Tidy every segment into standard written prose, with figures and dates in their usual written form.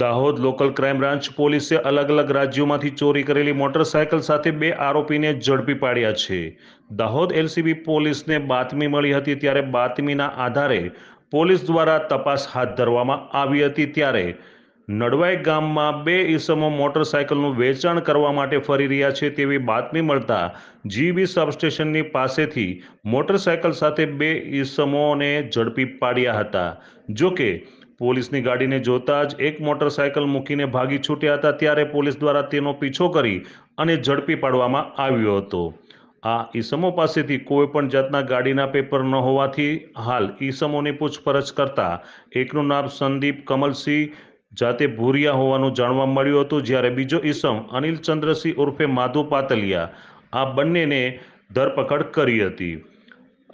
Dahod local crime branch પોલીસે અલગ અલગ રાજ્યોમાંથી ચોરી કરેલી મોટરસાયકલ સાથે બે આરોપીને ઝડપી પાડ્યા છે। દાહોદ એલસીબી પોલીસને બાતમી મળી હતી, ત્યારે બાતમીના આધારે પોલીસ દ્વારા તપાસ હાથ ધરવામાં આવી હતી। ત્યારે નડવાઈ ગામમાં બે ઈસમો મોટરસાયકલનું વેચાણ કરવા માટે ફરી રહ્યા છે તેવી બાતમી મળતા જીબી સબસ્ટેશનની પાસેથી મોટરસાયકલ સાથે બે ઈસમોને ઝડપી પાડ્યા હતા। જોકે પોલીસની ગાડીને જોતા જ એક મોટરસાયકલ મૂકીને ભાગી છૂટ્યા હતા, ત્યારે પોલીસ દ્વારા તેનો પીછો કરી અને ઝડપી પાડવામાં આવ્યો હતો। આ ઈસમો પાસેથી કોઈ પણ જાતના ગાડીના પેપર ન હોવાથી હાલ ઈસમોની પૂછપરછ કરતા એકનું નામ સંદીપ કમલસિંહ જાતે ભૂરિયા હોવાનું જાણવા મળ્યું હતું, જ્યારે બીજો ઈસમ અનિલ ચંદ્રસિંહ ઉર્ફે માધુ પાતલિયા, આ બંનેને ધરપકડ કરી હતી।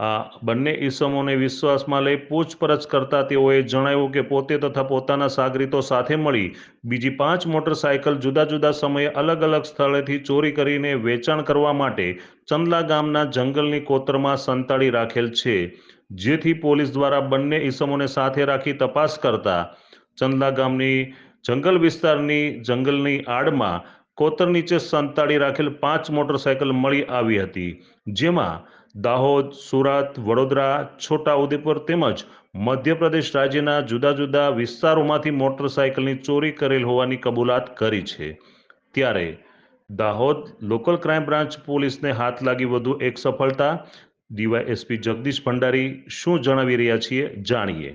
આ બંને ઈસમોને વિશ્વાસમાં લઈ પૂછપરછ કરતા તેઓએ જણાવ્યું કે પોતે તથા પોતાના સાગરીતો સાથે મળી બીજી 5 મોટરસાયકલ જુદા જુદા સમયે અલગ અલગ સ્થળેથી ચોરી કરીને વેચાણ કરવા માટે ચંદલા ગામના જંગલની કોતરમાં સંતાડી રાખેલ છે, જેથી પોલીસ દ્વારા બંને ઈસમોને સાથે રાખી તપાસ કરતા ચંદલા ગામની જંગલ વિસ્તારની જંગલની આડમાં કોતર નીચે સંતાડી રાખેલ 5 મોટરસાયકલ મળી આવી હતી, જેમાં દાહોદ, સુરત, વડોદરા, છોટાઉદેપુર તેમજ મધ્યપ્રદેશ રાજ્યના જુદા જુદા વિસ્તારોમાંથી મોટરસાયકલની ચોરી કરેલ હોવાની કબૂલાત કરી છે। ત્યારે દાહોદ લોકલ ક્રાઇમ બ્રાન્ચ પોલીસને હાથ લાગી વધુ એક સફળતા। ડીવાયએસપી જગદીશ ભંડારી શું જણાવી રહ્યા છીએ, જાણીએ।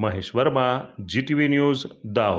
Mahesh Verma, GTV news, Dahod.